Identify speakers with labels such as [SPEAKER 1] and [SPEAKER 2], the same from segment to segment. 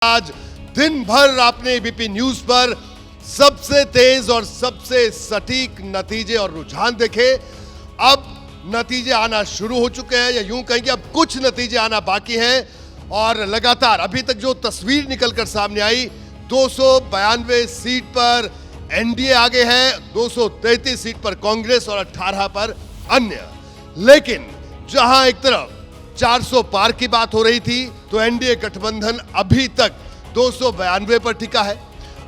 [SPEAKER 1] आज दिन भर आपने एबीपी न्यूज पर सबसे तेज और सबसे सटीक नतीजे और रुझान देखे। अब नतीजे आना शुरू हो चुके हैं, या यूं कहें कि अब कुछ नतीजे आना बाकी हैं। और लगातार अभी तक जो तस्वीर निकलकर सामने आई, 292 सीट पर एनडीए आगे है, 233 सीट पर कांग्रेस और 18 पर अन्य। लेकिन जहां एक तरफ 400 पार की बात हो रही थी, तो एनडीए गठबंधन अभी तक 292 पर टिका है,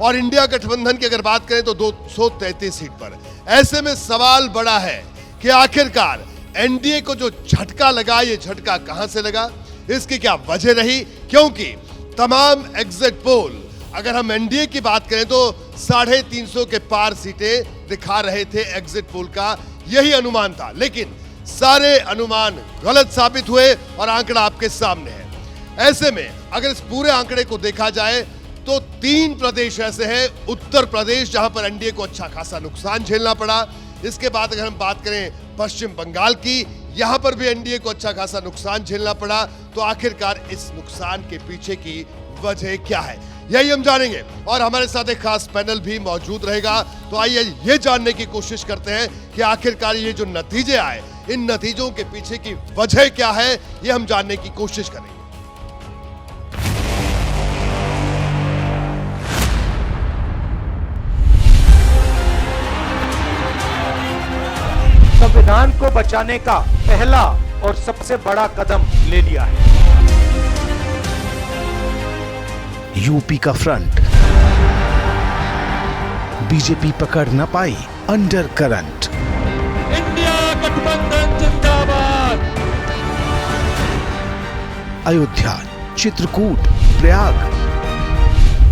[SPEAKER 1] और इंडिया गठबंधन की अगर बात करें तो 233 सीट पर। ऐसे में सवाल बड़ा है कि आखिरकार एनडीए को जो झटका लगा, ये झटका कहां से लगा, इसकी क्या वजह रही? क्योंकि तमाम एग्जिट पोल, अगर हम एनडीए की बात करें तो 350 के पार सीटें दिखा रहे थे। एग्जिट पोल का यही अनुमान था, लेकिन सारे अनुमान गलत साबित हुए और आंकड़ा आपके सामने है। ऐसे में अगर इस पूरे आंकड़े को देखा जाए तो 3 प्रदेश ऐसे हैं। उत्तर प्रदेश, जहां पर एनडीए को अच्छा खासा नुकसान झेलना पड़ा। इसके बाद अगर हम बात करें पश्चिम बंगाल की, यहां पर भी एनडीए को अच्छा खासा नुकसान झेलना पड़ा। तो आखिरकार इस नुकसान के पीछे की वजह क्या है, यही हम जानेंगे। और हमारे साथ एक खास पैनल भी मौजूद रहेगा। तो आइए ये जानने की कोशिश करते हैं कि आखिरकार ये जो नतीजे आए, इन नतीजों के पीछे की वजह क्या है, ये हम जानने की कोशिश करेंगे।
[SPEAKER 2] संविधान को बचाने का पहला और सबसे बड़ा कदम ले लिया है।
[SPEAKER 3] यूपी का फ्रंट, बीजेपी पकड़ न पाई अंडर करंट।
[SPEAKER 2] इंडिया गठबंधन जिंदाबाद।
[SPEAKER 3] अयोध्या, चित्रकूट, प्रयाग,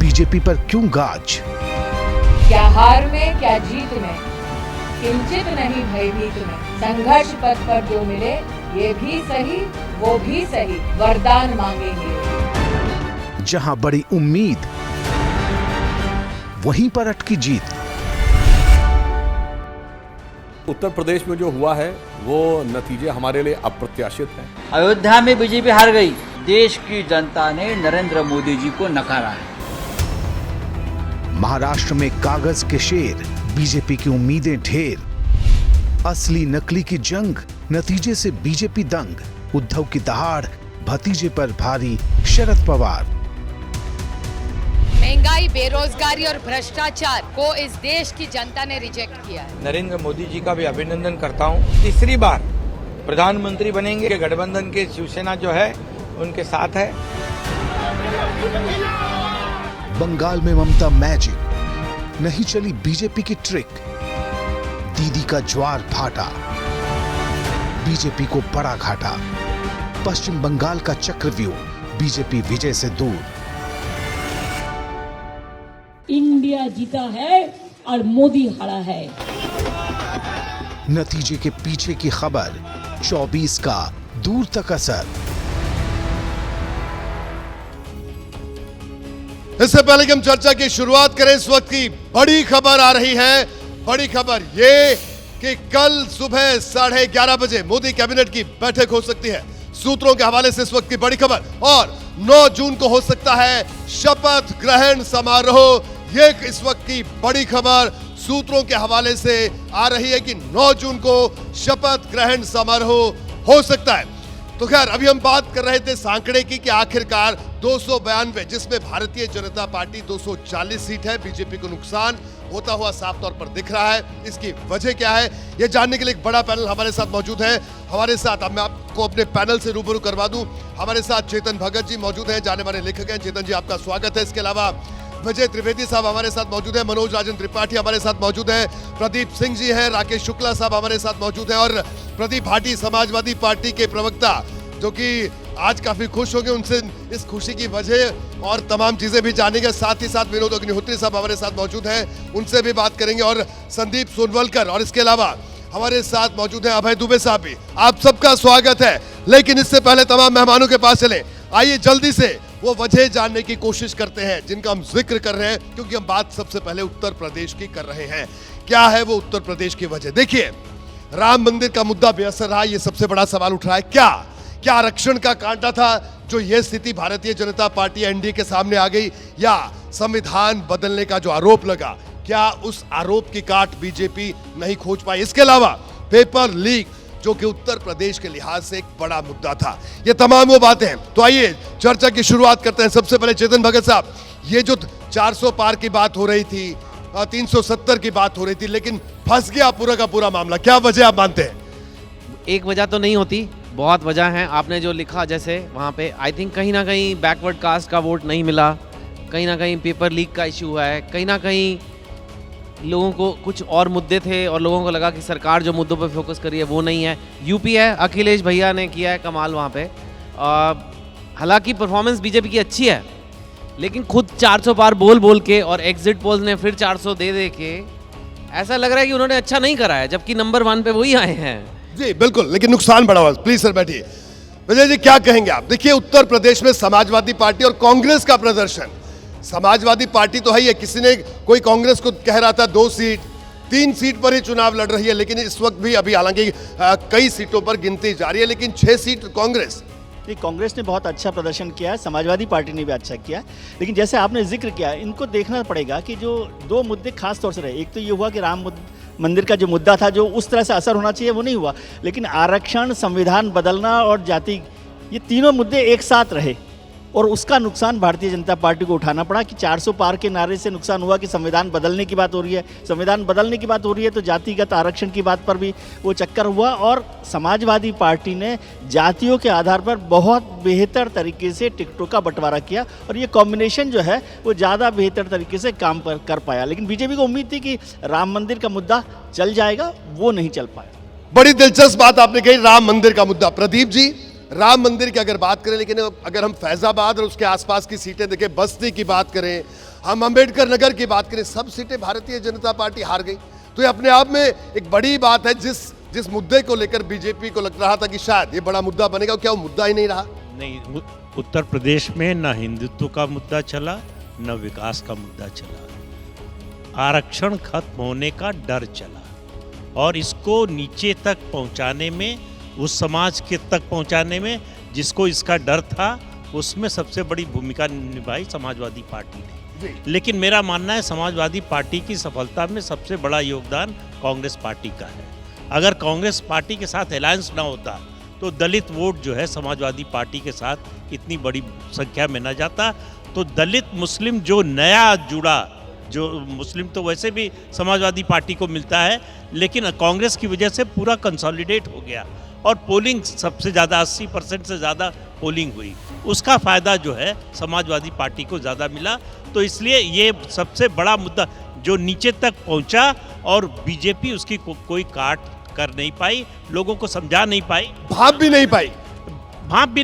[SPEAKER 3] बीजेपी पर क्यों गाज?
[SPEAKER 4] क्या हार में क्या जीत में, किंचित नहीं भयभीत में। संघर्ष पथ पर जो मिले, ये भी सही वो भी सही, वरदान मांगेंगे।
[SPEAKER 3] जहां बड़ी उम्मीद, वहीं पर अटकी जीत।
[SPEAKER 5] उत्तर प्रदेश में जो हुआ है वो नतीजे हमारे लिए अप्रत्याशित हैं।
[SPEAKER 6] अयोध्या में बीजेपी हार गई। देश की जनता ने नरेंद्र मोदी जी को नकारा है।
[SPEAKER 3] महाराष्ट्र में कागज के शेर, बीजेपी की उम्मीदें ढेर। असली नकली की जंग, नतीजे से बीजेपी दंग। उद्धव की दहाड़, भतीजे पर भारी शरद पवार।
[SPEAKER 7] महंगाई, बेरोजगारी और भ्रष्टाचार को इस देश की जनता ने रिजेक्ट किया है।
[SPEAKER 2] नरेंद्र मोदी जी का भी अभिनंदन करता हूं। तीसरी बार प्रधानमंत्री बनेंगे। गठबंधन के शिवसेना जो है उनके साथ है।
[SPEAKER 3] बंगाल में ममता मैजिक, नहीं चली बीजेपी की ट्रिक। दीदी का ज्वार फाटा, बीजेपी को बड़ा घाटा। पश्चिम बंगाल का चक्रव्यूह, बीजेपी विजय से दूर।
[SPEAKER 8] इंडिया जीता है और मोदी हारा है।
[SPEAKER 3] नतीजे के पीछे की खबर, 24 का दूर तक असर।
[SPEAKER 1] इससे पहले कि हम चर्चा की शुरुआत करें, इस वक्त की बड़ी खबर आ रही है। बड़ी खबर ये कि कल सुबह 11:30 बजे मोदी कैबिनेट की बैठक हो सकती है। सूत्रों के हवाले से इस वक्त की बड़ी खबर। और 9 जून को हो सकता है शपथ ग्रहण समारोह। ये इस वक्त की बड़ी खबर सूत्रों के हवाले से आ रही है कि 9 जून को शपथ ग्रहण समारोह हो सकता है। तो खैर, अभी हम बात कर रहे थे इस आंकड़े की कि आखिरकार 292, जिसमें भारतीय जनता पार्टी 240 सीट है, बीजेपी को नुकसान होता हुआ साफ तौर पर दिख रहा है। इसकी वजह क्या है, यह जानने के लिए एक बड़ा पैनल हमारे साथ मौजूद है। हमारे साथ, अब मैं आपको अपने पैनल से रूबरू करवा दूं। हमारे साथ चेतन भगत जी मौजूद हैं, जाने माने लेखक हैं। चेतन जी, आपका स्वागत है। इसके अलावा विजय त्रिवेदी साहब हमारे साथ मौजूद हैं, मनोज राजन त्रिपाठी हमारे साथ मौजूद हैं, प्रदीप सिंह जी हैं, राकेश शुक्ला साहब हमारे साथ मौजूद हैं, और प्रदीप भाटी समाजवादी पार्टी के प्रवक्ता, जो कि आज काफी खुश होंगे। उनसे इस खुशी की वजह और तमाम चीजें भी जानेंगे। साथ ही साथ विनोद अग्निहोत्री साहब हमारे साथ मौजूद हैं, उनसे भी बात करेंगे, और संदीप सोनवलकर। और इसके अलावा हमारे साथ मौजूद हैं अभय दुबे साहब भी। आप सबका स्वागत है। लेकिन इससे पहले तमाम मेहमानों के पास चले, आइए जल्दी से वो वजह जानने की कोशिश करते हैं जिनका हम जिक्र कर रहे हैं, क्योंकि हम बात सबसे पहले उत्तर प्रदेश की कर रहे हैं। क्या है वो उत्तर प्रदेश की वजह? देखिए, राम मंदिर का मुद्दा बेअसर रहा, ये सबसे बड़ा सवाल उठ रहा है। क्या आरक्षण का कांटा था जो ये स्थिति भारतीय जनता पार्टी एनडीए के सामने आ गई, या संविधान बदलने का जो आरोप लगा, क्या उस आरोप की काट बीजेपी नहीं खोज पाई? इसके अलावा पेपर लीक, जो कि उत्तर प्रदेश के लिहाज से एक बड़ा मुद्दा था, ये तमाम वो बातें हैं। तो आइए चर्चा की शुरुआत करते हैं। सबसे पहले चेतन भगत साहब, ये जो 400 पार की बात हो रही थी, 370 की बात हो रही थी, लेकिन फंस गया पूरा का पूरा मामला, क्या वजह आप मानते हैं?
[SPEAKER 9] एक वजह तो नहीं होती, बहुत वजह है। आपने जो लिखा जैसे वहाँ पे, आई थिंक कहीं ना कहीं बैकवर्ड कास्ट का वोट नहीं मिला, कहीं ना कहीं पेपर लीक का इशू है, कहीं ना कहीं लोगों को कुछ और मुद्दे थे और लोगों को लगा कि सरकार जो मुद्दों पे फोकस कर रही है वो नहीं है। यूपी है, अखिलेश भैया ने किया है कमाल वहाँ पे। हालांकि परफॉर्मेंस बीजेपी की अच्छी है, लेकिन खुद 400 पार बोल के और एग्जिट पोल्स ने फिर 400 दे के ऐसा लग रहा है कि उन्होंने अच्छा नहीं करा है, जबकि नंबर 1 पे वही आए हैं।
[SPEAKER 1] जी बिल्कुल, लेकिन नुकसान बड़ा हुआ। प्लीज सर बैठिए। विजय जी, क्या कहेंगे आप? देखिए, उत्तर प्रदेश में समाजवादी पार्टी और कांग्रेस का प्रदर्शन। समाजवादी पार्टी तो है ही, किसी ने कोई कांग्रेस को कह रहा था 2 सीट 3 सीट पर ही चुनाव लड़ रही है, लेकिन इस वक्त भी अभी हालांकि कई सीटों पर गिनती जारी है, लेकिन 6 सीट कांग्रेस।
[SPEAKER 10] कांग्रेस ने बहुत अच्छा प्रदर्शन किया है, समाजवादी पार्टी ने भी अच्छा किया है, लेकिन जैसे आपने जिक्र किया, इनको देखना पड़ेगा कि जो 2 मुद्दे खास तौर से रहे। एक तो ये हुआ कि राम मंदिर का जो मुद्दा था, जो उस तरह से असर होना चाहिए वो नहीं हुआ, लेकिन आरक्षण, संविधान बदलना और जाति, ये तीनों मुद्दे एक साथ रहे और उसका नुकसान भारतीय जनता पार्टी को उठाना पड़ा। कि 400 पार के नारे से नुकसान हुआ कि संविधान बदलने की बात हो रही है, संविधान बदलने की बात हो रही है तो जातिगत आरक्षण की बात पर भी वो चक्कर हुआ, और समाजवादी पार्टी ने जातियों के आधार पर बहुत बेहतर तरीके से टिकटों का बंटवारा किया और ये कॉम्बिनेशन जो है वो ज़्यादा बेहतर तरीके से काम कर पाया। लेकिन बीजेपी को उम्मीद थी कि राम मंदिर का मुद्दा चल जाएगा, वो नहीं चल पाया।
[SPEAKER 1] बड़ी दिलचस्प बात आपने कही, राम मंदिर का मुद्दा। प्रदीप जी, राम मंदिर की अगर बात करें, लेकिन अगर हम फैजाबाद और उसके आसपास की सीटें देखें, बस्ती की बात करें, हम अंबेडकर नगर की बात करें, सब सीटें भारतीय जनता पार्टी हार गई। तो ये अपने आप में एक बड़ी बात है। जिस मुद्दे को लेकर बीजेपी को लग रहा था कि शायद ये बड़ा मुद्दा बनेगा, क्या वो मुद्दा ही नहीं रहा?
[SPEAKER 11] नहीं, उत्तर प्रदेश में न हिंदुत्व का मुद्दा चला, न विकास का मुद्दा चला। आरक्षण खत्म होने का डर चला और इसको नीचे तक पहुंचाने में, उस समाज के तक पहुंचाने में जिसको इसका डर था, उसमें सबसे बड़ी भूमिका निभाई समाजवादी पार्टी ने। लेकिन मेरा मानना है समाजवादी पार्टी की सफलता में सबसे बड़ा योगदान कांग्रेस पार्टी का है। अगर कांग्रेस पार्टी के साथ अलायंस ना होता तो दलित वोट जो है समाजवादी पार्टी के साथ इतनी बड़ी संख्या में न जाता। तो दलित मुस्लिम जो नया जुड़ा, जो मुस्लिम तो वैसे भी समाजवादी पार्टी को मिलता है, लेकिन कांग्रेस की वजह से पूरा कंसोलिडेट हो गया और पोलिंग सबसे ज़्यादा 80% से ज़्यादा पोलिंग हुई। उसका फ़ायदा जो है समाजवादी पार्टी को ज़्यादा मिला। तो इसलिए ये सबसे बड़ा मुद्दा जो नीचे तक पहुंचा और बीजेपी उसकी कोई काट कर नहीं पाई, लोगों को समझा नहीं पाई, भाप भी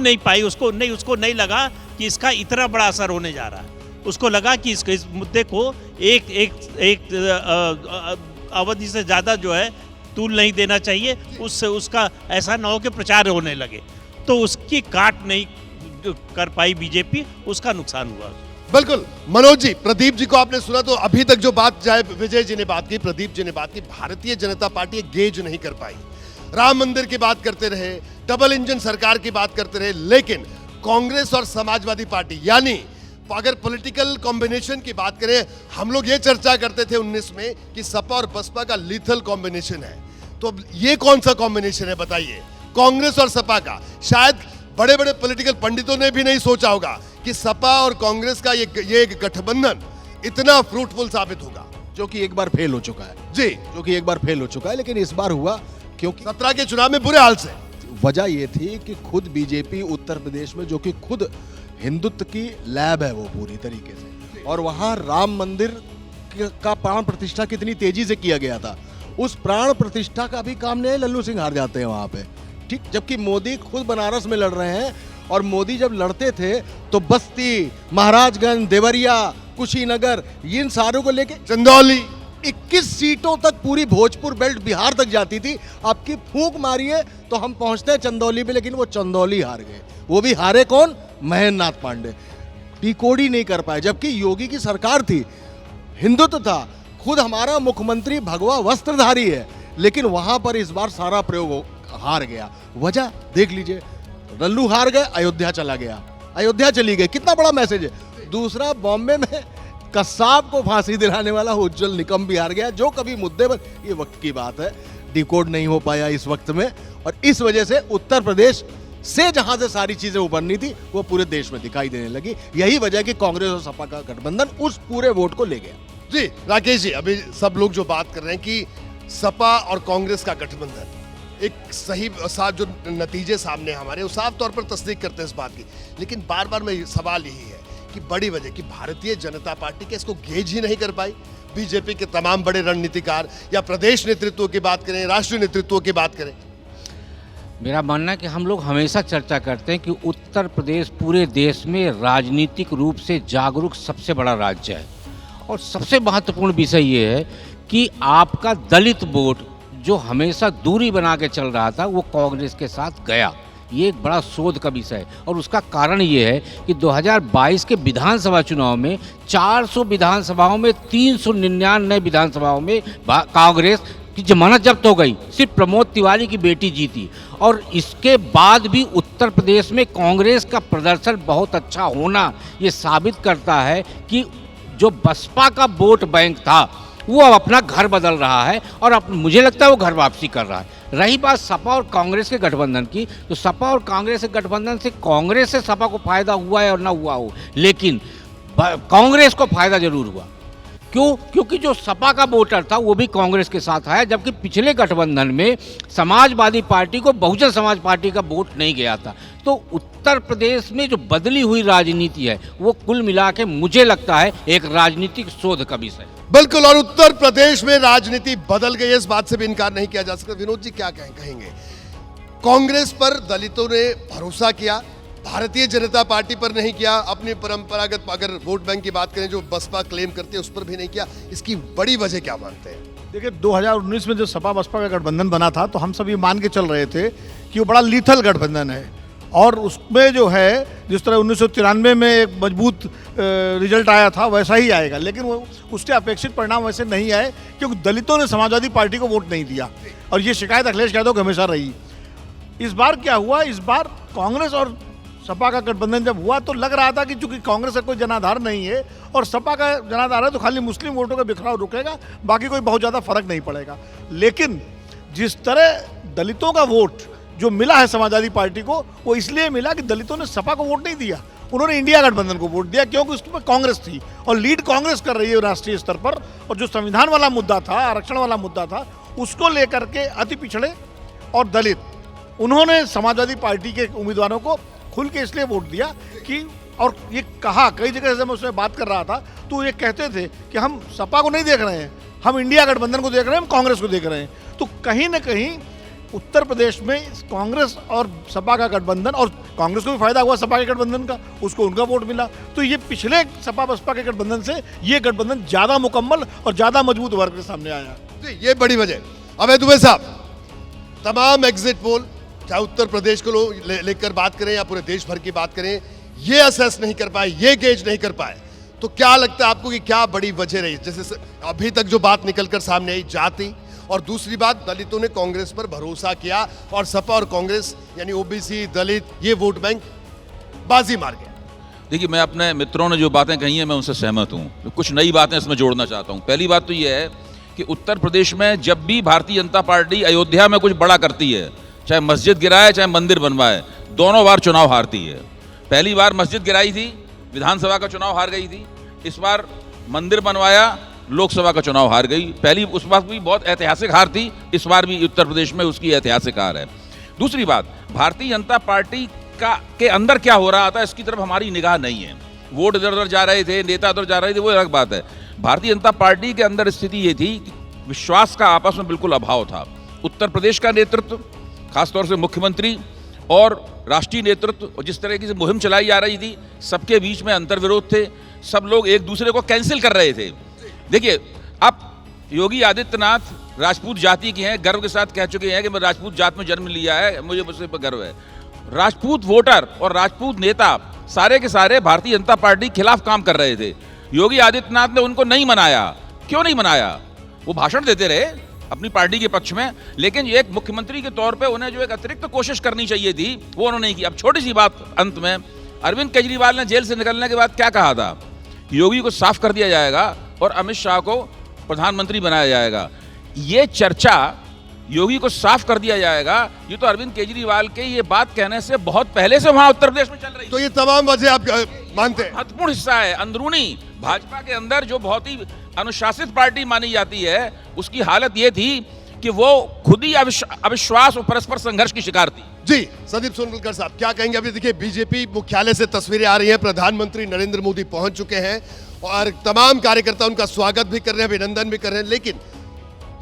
[SPEAKER 11] नहीं पाई। उसको नहीं लगा कि इसका इतना बड़ा असर होने जा रहा है। उसको लगा कि इस मुद्दे को एक अवधि से ज़्यादा जो है तूल नहीं देना चाहिए, उससे उसका ऐसा ना हो कि प्रचार होने लगे, तो उसकी काट नहीं कर पाई बीजेपी, उसका नुकसान हुआ।
[SPEAKER 1] बिल्कुल। मनोज जी, प्रदीप जी को आपने सुना, तो अभी तक जो बात, चाहे विजय जी ने बात की, प्रदीप जी ने बात की, भारतीय जनता पार्टी गेज नहीं कर पाई। राम मंदिर की बात करते रहे, डबल इंजन सरकार की बात करते रहे, लेकिन कांग्रेस और समाजवादी पार्टी, यानी अगर पॉलिटिकल कॉम्बिनेशन की बात करें, हम लोग ये चर्चा करते थे 19 में कि सपा और बसपा का लीथल कॉम्बिनेशन है। तो ये कौन सा कॉम्बिनेशन है बताइए, कांग्रेस और सपा का? शायद बड़े बड़े पॉलिटिकल पंडितों ने भी नहीं सोचा होगा कि सपा और कांग्रेस का ये गठबंधन इतना फ्रूटफुल साबित होगा,
[SPEAKER 12] जो कि एक बार फेल हो चुका है।
[SPEAKER 1] जी,
[SPEAKER 12] जो कि एक बार फेल हो चुका है, लेकिन इस बार हुआ क्योंकि
[SPEAKER 1] 17 के चुनाव में बुरे हाल से।
[SPEAKER 12] वजह ये थी कि खुद बीजेपी उत्तर प्रदेश में, जो कि खुद हिंदुत्व की लैब है वो पूरी तरीके से, और वहाँ राम मंदिर का प्राण प्रतिष्ठा कितनी तेजी से किया गया था, उस प्राण प्रतिष्ठा का भी काम नहीं, लल्लू सिंह हार जाते हैं वहाँ पे, ठीक। जबकि मोदी खुद बनारस में लड़ रहे हैं, और मोदी जब लड़ते थे तो बस्ती, महाराजगंज, देवरिया, कुशीनगर, इन सारों को लेके
[SPEAKER 1] चंदौली,
[SPEAKER 12] 21 सीटों तक पूरी भोजपुर बेल्ट बिहार तक जाती थी। आपकी फूंक मारिए तो हम पहुंचते हैं चंदौली पे, लेकिन वो चंदौली हार गए। वो भी हारे कौन? महेंद्र नाथ पांडे। डिकोडी नहीं कर पाए, जबकि योगी की सरकार थी, हिंदुत्व था, खुद हमारा मुख्यमंत्री भगवा वस्त्रधारी है, लेकिन वहां पर इस बार सारा प्रयोग हार गया। वजह देख लीजिए, लल्लू हार गए, अयोध्या चला गया, अयोध्या चली गई, कितना बड़ा मैसेज है। दूसरा, बॉम्बे में कसाब को फांसी दिलाने वाला उज्जवल निकम भी हार गया, जो कभी मुद्दे पर, ये वक्त की बात है, डिकोड नहीं हो पाया इस वक्त में, और इस वजह से उत्तर प्रदेश से जहां से सारी चीजें उभरनी थी वो पूरे देश में दिखाई देने लगी। यही वजह कि कांग्रेस और सपा का गठबंधन उस पूरे वोट को ले गया।
[SPEAKER 1] जी राकेश जी, अभी सब लोग जो बात कर रहे हैं कि सपा और कांग्रेस का गठबंधन एक सही साफ जो नतीजे सामने हमारे, वो साफ तौर पर तस्दीक करते हैं इस बात की, लेकिन बार बार में सवाल यही है कि बड़ी वजह कि भारतीय जनता पार्टी के इसको गेज ही नहीं कर पाई। बीजेपी के तमाम बड़े रणनीतिकार या प्रदेश नेतृत्व की बात करें, राष्ट्रीय नेतृत्व की बात करें,
[SPEAKER 2] मेरा मानना है कि हम लोग हमेशा चर्चा करते हैं कि उत्तर प्रदेश पूरे देश में राजनीतिक रूप से जागरूक सबसे बड़ा राज्य है, और सबसे महत्वपूर्ण विषय ये है कि आपका दलित वोट जो हमेशा दूरी बना के चल रहा था वो कांग्रेस के साथ गया। ये एक बड़ा शोध का विषय है, और उसका कारण ये है कि 2022 के विधानसभा चुनाव में 400 विधानसभाओं में 399 विधानसभाओं में कांग्रेस की जमानत जब्त हो गई, सिर्फ प्रमोद तिवारी की बेटी जीती। और इसके बाद भी उत्तर प्रदेश में कांग्रेस का प्रदर्शन बहुत अच्छा होना ये साबित करता है कि जो बसपा का वोट बैंक था वो अब अपना घर बदल रहा है, और अब मुझे लगता है वो घर वापसी कर रहा है। रही बात सपा और कांग्रेस के गठबंधन की, तो सपा और कांग्रेस के गठबंधन से कांग्रेस से सपा को फायदा हुआ है और ना हुआ हो, लेकिन कांग्रेस को फायदा जरूर हुआ। क्यों? क्योंकि जो सपा का वोटर था वो भी कांग्रेस के साथ आया, जबकि पिछले गठबंधन में समाजवादी पार्टी को बहुजन समाज पार्टी का वोट नहीं गया था। तो उत्तर प्रदेश में जो बदली हुई राजनीति है वो कुल मिला के मुझे लगता है एक राजनीतिक शोध का विषय।
[SPEAKER 1] बिल्कुल, और उत्तर प्रदेश में राजनीति बदल गई, इस बात से भी इनकार नहीं किया जा सकता। विनोद जी क्या कहेंगे? कांग्रेस पर दलितों ने भरोसा किया, भारतीय जनता पार्टी पर नहीं किया, अपनी परंपरागत अगर वोट बैंक की बात करें जो बसपा क्लेम करती है उस पर भी नहीं किया। इसकी बड़ी वजह क्या मानते हैं?
[SPEAKER 12] देखिए, 2019 में जो सपा बसपा का गठबंधन बना था तो हम सभी मान के चल रहे थे कि वो बड़ा लीथल गठबंधन है, और उसमें जो है जिस तरह 1993 में एक मजबूत रिजल्ट आया था वैसा ही आएगा, लेकिन वो उसके अपेक्षित परिणाम वैसे नहीं आए, क्योंकि दलितों ने समाजवादी पार्टी को वोट नहीं दिया, और ये शिकायत अखिलेश यादव की हमेशा रही। इस बार क्या हुआ? इस बार कांग्रेस और सपा का गठबंधन जब हुआ तो लग रहा था कि चूंकि कांग्रेस का कोई जनाधार नहीं है और सपा का जनाधार है तो खाली मुस्लिम वोटों का बिखराव रुकेगा, बाकी कोई बहुत ज़्यादा फर्क नहीं पड़ेगा। लेकिन जिस तरह दलितों का वोट जो मिला है समाजवादी पार्टी को, वो इसलिए मिला कि दलितों ने सपा को वोट नहीं दिया, उन्होंने इंडिया गठबंधन को वोट दिया, क्योंकि उसमें कांग्रेस थी और लीड कांग्रेस कर रही है राष्ट्रीय स्तर पर। और जो संविधान वाला मुद्दा था, आरक्षण वाला मुद्दा था, उसको लेकर के अति पिछड़े और दलित उन्होंने समाजवादी पार्टी के उम्मीदवारों को खुल के इसलिए वोट दिया कि, और ये कहा कई जगह से मैं उसमें बात कर रहा था तो ये कहते थे कि हम सपा को नहीं देख रहे हैं, हम इंडिया गठबंधन को देख रहे हैं, हम कांग्रेस को देख रहे हैं। तो कहीं ना कहीं उत्तर प्रदेश में कांग्रेस और सपा का गठबंधन, और कांग्रेस को भी फायदा हुआ सपा के गठबंधन का, उसको उनका वोट मिला, तो ये पिछले सपा बसपा के गठबंधन से ये गठबंधन ज़्यादा मुकम्मल और ज़्यादा मजबूत वर्ग के सामने आया।
[SPEAKER 1] ये बड़ी वजह। अवैध दुबे साहब, तमाम एग्जिट पोल चाहे उत्तर प्रदेश को लेकर बात करें या पूरे देश भर की बात करें, ये असेस नहीं कर पाए, ये गेज नहीं कर पाए, तो क्या लगता है आपको कि क्या बड़ी वजह रही? जैसे अभी तक जो बात निकलकर सामने आई, जाति, और दूसरी बात दलितों ने कांग्रेस पर भरोसा किया और सपा और कांग्रेस यानी ओबीसी दलित ये वोट बैंक बाजी मार गया।
[SPEAKER 13] देखिए, मैं अपने मित्रों ने जो बातें कही हैं मैं उनसे सहमत हूँ। कुछ नई बातें इसमें जोड़ना चाहता हूँ। पहली बात तो ये है कि उत्तर प्रदेश में जब भी भारतीय जनता पार्टी अयोध्या में कुछ बड़ा करती है, चाहे मस्जिद गिराए चाहे मंदिर बनवाए, दोनों बार चुनाव हारती है। पहली बार मस्जिद गिराई थी, विधानसभा का चुनाव हार गई थी। इस बार मंदिर बनवाया, लोकसभा का चुनाव हार गई। पहली उस बार भी बहुत ऐतिहासिक हार थी, इस बार भी उत्तर प्रदेश में उसकी ऐतिहासिक हार है। दूसरी बात, भारतीय जनता पार्टी के अंदर क्या हो रहा था इसकी तरफ हमारी निगाह नहीं है। वोट इधर उधर जा रहे थे, नेता उधर जा रहे थे, वो अलग बात है। भारतीय जनता पार्टी के अंदर स्थिति ये थी कि विश्वास का आपस में बिल्कुल अभाव था। उत्तर प्रदेश का नेतृत्व, खासतौर से मुख्यमंत्री और राष्ट्रीय नेतृत्व, जिस तरह की मुहिम चलाई जा रही थी, सबके बीच में अंतर्विरोध थे। सब लोग एक दूसरे को कैंसिल कर रहे थे। देखिए, अब योगी आदित्यनाथ राजपूत जाति के हैं, गर्व के साथ कह चुके हैं कि मैं राजपूत जात में जन्म लिया है, मुझे उससे गर्व है। राजपूत वोटर और राजपूत नेता सारे के सारे भारतीय जनता पार्टी के खिलाफ काम कर रहे थे। योगी आदित्यनाथ ने उनको नहीं मनाया। क्यों नहीं मनाया? वो भाषण देते रहे अपनी पार्टी के पक्ष में, लेकिन एक मुख्यमंत्री के तौर पे उन्हें जो एक अतिरिक्त कोशिश करनी चाहिए थी वो उन्होंने नहीं की। अब छोटी सी बात अंत में, अरविंद केजरीवाल ने जेल से निकलने के बाद क्या कहा था? योगी को साफ कर दिया जाएगा और अमित शाह को प्रधानमंत्री बनाया जाएगा। ये चर्चा योगी को साफ कर दिया जाएगा, ये तो अरविंद केजरीवाल के ये बात कहने से बहुत पहले से वहां उत्तर प्रदेश में चल रही।
[SPEAKER 1] तो ये तमाम वजह आप मानते हैं?
[SPEAKER 13] महत्वपूर्ण हिस्सा है। अंदरूनी भाजपा के अंदर जो बहुत ही अनुशासित पार्टी मानी जाती है, उसकी हालत ये थी कि वो खुद ही अविश्वास और परस्पर संघर्ष की शिकार थी।
[SPEAKER 1] जी संदीप सोनवलकर साहब क्या कहेंगे? अभी देखिए बीजेपी मुख्यालय से तस्वीरें आ रही हैं, प्रधानमंत्री नरेंद्र मोदी पहुंच चुके हैं और तमाम कार्यकर्ता उनका स्वागत भी कर रहे हैं, अभिनंदन भी कर रहे हैं। लेकिन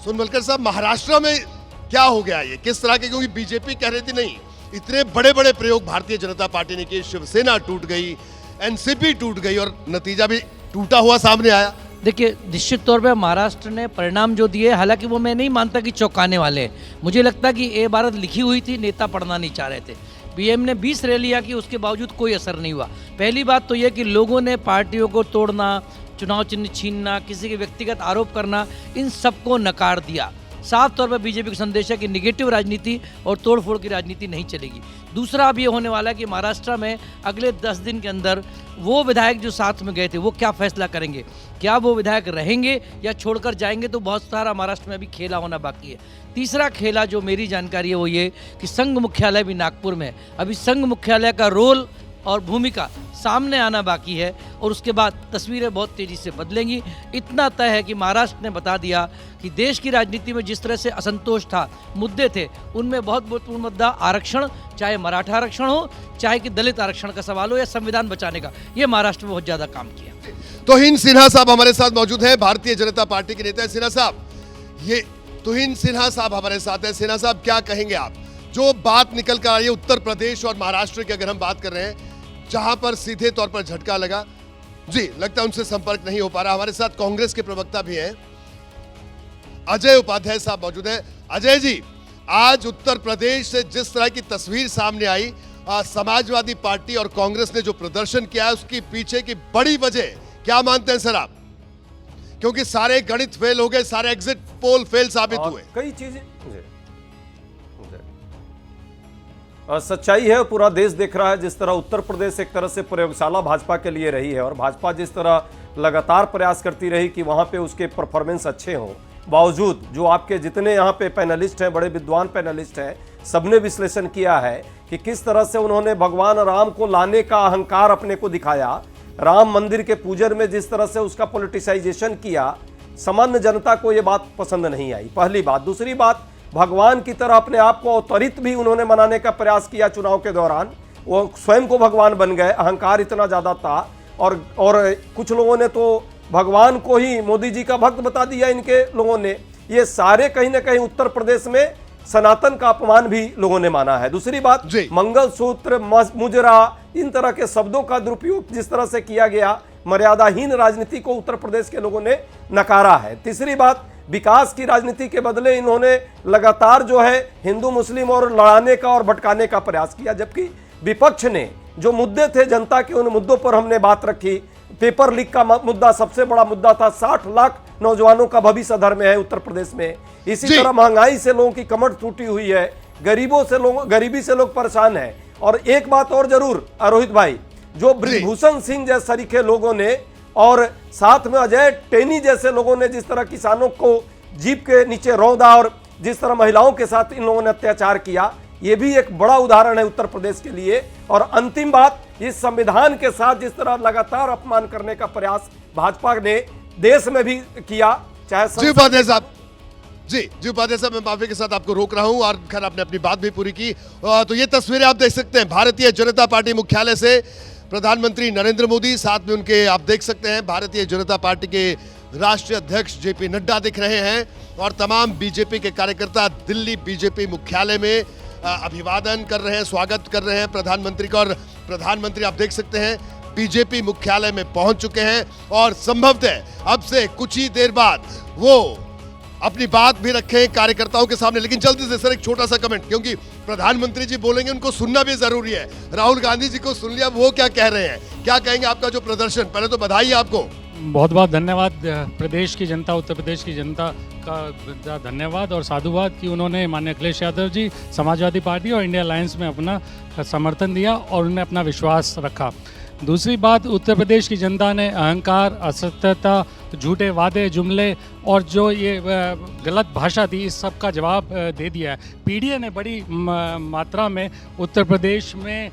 [SPEAKER 1] सोनवलकर साहब, महाराष्ट्र में क्या हो गया ये, किस तरह के? क्योंकि बीजेपी कह रही थी नहीं, इतने बड़े बड़े प्रयोग भारतीय जनता पार्टी ने किए, शिवसेना टूट गई, एनसीपी टूट गई और नतीजा भी टूटा हुआ सामने आया।
[SPEAKER 14] देखिए निश्चित तौर पे महाराष्ट्र ने परिणाम जो दिए, हालांकि वो मैं नहीं मानता कि चौंकाने वाले हैं। मुझे लगता कि ए भारत लिखी हुई थी, नेता पढ़ना नहीं चाह रहे थे। पीएम ने 20 रैलियां की, उसके बावजूद कोई असर नहीं हुआ। पहली बात तो यह कि लोगों ने पार्टियों को तोड़ना, चुनाव चिन्ह छीनना, किसी के व्यक्तिगत आरोप करना, इन सबको नकार दिया। साफ तौर पर बीजेपी का संदेश है कि निगेटिव राजनीति और तोड़फोड़ की राजनीति नहीं चलेगी। दूसरा अब ये होने वाला है कि महाराष्ट्र में अगले 10 दिन के अंदर वो विधायक जो साथ में गए थे वो क्या फैसला करेंगे, क्या वो विधायक रहेंगे या छोड़कर जाएंगे, तो बहुत सारा महाराष्ट्र में अभी खेला होना बाकी है। तीसरा खेला जो मेरी जानकारी है वो ये कि संघ मुख्यालय भी नागपुर में है, अभी संघ मुख्यालय का रोल और भूमिका सामने आना बाकी है और उसके बाद तस्वीरें बहुत तेज़ी से बदलेंगी। इतना तय है कि महाराष्ट्र ने बता दिया कि देश की राजनीति में जिस तरह से असंतोष था, मुद्दे थे, उनमें बहुत महत्वपूर्ण मुद्दा आरक्षण, चाहे मराठा आरक्षण हो, चाहे कि दलित आरक्षण का सवाल हो या संविधान बचाने का, ये महाराष्ट्र में बहुत ज़्यादा काम किया।
[SPEAKER 1] तुहिन सिन्हा साहब हमारे साथ मौजूद हैं, भारतीय जनता पार्टी के नेता हैं। सिन्हा साहब, ये तुहिन सिन्हा साहब हमारे साथ हैं। सिन्हा साहब क्या कहेंगे आप? जो बात निकल कर आई है उत्तर प्रदेश और महाराष्ट्र की, अगर हम बात कर रहे हैं जहां पर सीधे तौर पर झटका लगा, जी लगता है उनसे संपर्क नहीं हो पा रहा। हमारे साथ कांग्रेस के प्रवक्ता भी हैं, अजय उपाध्याय साहब मौजूद हैं। अजय जी, आज उत्तर प्रदेश से जिस तरह की तस्वीर सामने आई, समाजवादी पार्टी और कांग्रेस ने जो प्रदर्शन किया है उसकी पीछे की बड़ी वजह क्या मानते हैं सर आप? क्योंकि सारे गणित फेल हो गए, सारे एग्जिट पोल फेल साबित हुए,
[SPEAKER 15] कई चीजें सच्चाई है, पूरा देश देख रहा है। जिस तरह उत्तर प्रदेश एक तरह से प्रयोगशाला भाजपा के लिए रही है और भाजपा जिस तरह लगातार प्रयास करती रही कि वहां पे उसके परफॉर्मेंस अच्छे हों, बावजूद जो आपके जितने यहाँ पे पैनलिस्ट हैं, बड़े विद्वान पैनलिस्ट हैं, सबने विश्लेषण किया है कि किस तरह से उन्होंने भगवान राम को लाने का अहंकार अपने को दिखाया, राम मंदिर के पूजन में जिस तरह से उसका पॉलिटिसाइजेशन किया, सामान्य जनता को ये बात पसंद नहीं आई, पहली बात। दूसरी बात, भगवान की तरह अपने आप को अवतरित भी उन्होंने मनाने का प्रयास किया चुनाव के दौरान, वो स्वयं को भगवान बन गए, अहंकार इतना ज़्यादा था। और कुछ लोगों ने तो भगवान को ही मोदी जी का भक्त बता दिया इनके लोगों ने। ये सारे कहीं ना कहीं उत्तर प्रदेश में सनातन का अपमान भी लोगों ने माना है। दूसरी बात, मंगलसूत्र, मुजरा, इन तरह के शब्दों का दुरुपयोग जिस तरह से किया गया, मर्यादाहीन राजनीति को उत्तर प्रदेश के लोगों ने नकारा है। तीसरी बात, विकास की राजनीति के बदले इन्होंने लगातार जो है हिंदू मुस्लिम और लड़ाने का और भटकाने का प्रयास किया, जबकि विपक्ष ने जो मुद्दे थे जनता के, उन मुद्दों पर हमने बात रखी। पेपर लीक का मुद्दा सबसे बड़ा मुद्दा था, 60 लाख नौजवानों का भविष्य अधर में है उत्तर प्रदेश में। इसी तरह महंगाई से लोगों की कमर टूटी हुई है, गरीबी से लोग परेशान हैं। और एक बात और जरूर रोहित भाई, जो ब्रिजभूषण सिंह जैसे सरीखे लोगों ने और साथ में अजय टेनी जैसे लोगों ने जिस तरह किसानों को जीप के नीचे रौंदा और जिस तरह महिलाओं के साथ इन लोगों ने अत्याचार किया, ये भी एक बड़ा उदाहरण है उत्तर प्रदेश के लिए। और अंतिम बात, इस संविधान के साथ जिस तरह लगातार अपमान करने का प्रयास भाजपा ने देश में भी किया, चाहे
[SPEAKER 1] जी उपाध्याय साहब, जी उपाध्याय साहब, मैं माफी के साथ आपको रोक रहा हूं और खैर आपने अपनी बात भी पूरी की। तो ये तस्वीरें आप देख सकते हैं भारतीय जनता पार्टी मुख्यालय से, प्रधानमंत्री नरेंद्र मोदी, साथ में उनके आप देख सकते हैं भारतीय जनता पार्टी के राष्ट्रीय अध्यक्ष जेपी नड्डा दिख रहे हैं और तमाम बीजेपी के कार्यकर्ता दिल्ली बीजेपी मुख्यालय में अभिवादन कर रहे हैं, स्वागत कर रहे हैं प्रधानमंत्री का। और प्रधानमंत्री आप देख सकते हैं बीजेपी मुख्यालय में पहुंच चुके हैं और संभवतः अब से कुछ ही देर बाद वो अपनी बात भी रखें कार्यकर्ताओं के सामने। लेकिन जल्दी से सर एक छोटा सा कमेंट, क्योंकि प्रधानमंत्री जी बोलेंगे, उनको सुनना भी जरूरी है। राहुल गांधी जी को सुन लिया, वो क्या कह रहे हैं, क्या कहेंगे? आपका जो प्रदर्शन, पहले तो बधाई आपको।
[SPEAKER 16] बहुत बहुत धन्यवाद प्रदेश की जनता, उत्तर प्रदेश की जनता का धन्यवाद और साधुवाद कि उन्होंने माननीय अखिलेश यादव जी, समाजवादी पार्टी और इंडिया अलायंस में अपना समर्थन दिया और उन्हें अपना विश्वास रखा। दूसरी बात, उत्तर प्रदेश की जनता ने अहंकार, असत्यता, झूठे वादे, जुमले और जो ये गलत भाषा थी, इस सब का जवाब दे दिया है। पीडीए ने बड़ी मात्रा में उत्तर प्रदेश में